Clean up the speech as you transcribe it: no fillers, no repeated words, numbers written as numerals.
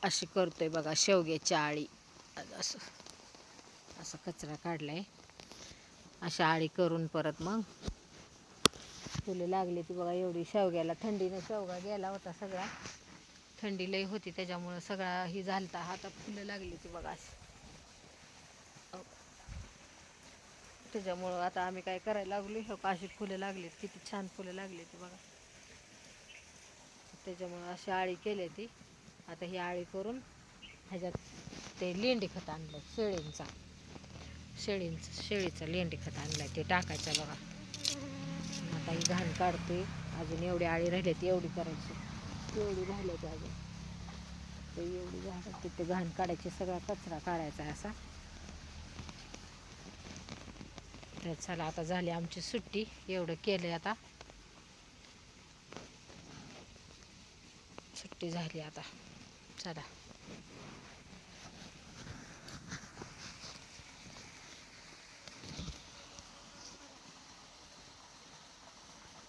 अशी करतोय बघा शेवग्याची आळी. असं असं कचरा काढलाय, अशा आळी करून परत मग फुलं लागली ती बघा. एवढी शेवग्याला थंडीने शेवगा गेला होता सगळा, थंडी लई होती त्याच्यामुळं सगळा ही झालता. आता फुलं लागली ती बघा अशी. त्याच्यामुळं आता आम्ही काय करायला लागलो, हो अशी फुलं लागलीत, किती छान फुलं लागली ती बघा. त्याच्यामुळं अशी आळी केली ती. आता ही आळी करून ह्याच्यात ते लेंडी खत आणलं शेळीचं लेंडी खत आणलंय, ते टाकायचं बघा. आता ही घाण काढते. अजून एवढी आळी राहिली ती एवढी करायची, एवढी राहिली ती अजून, ते एवढी झाडं तिथे घाण काढायची, सगळा कचरा काढायचा असा. तर चला आता झाली आमची सुट्टी, एवढं केलं आता, सुट्टी झाली आता. चला.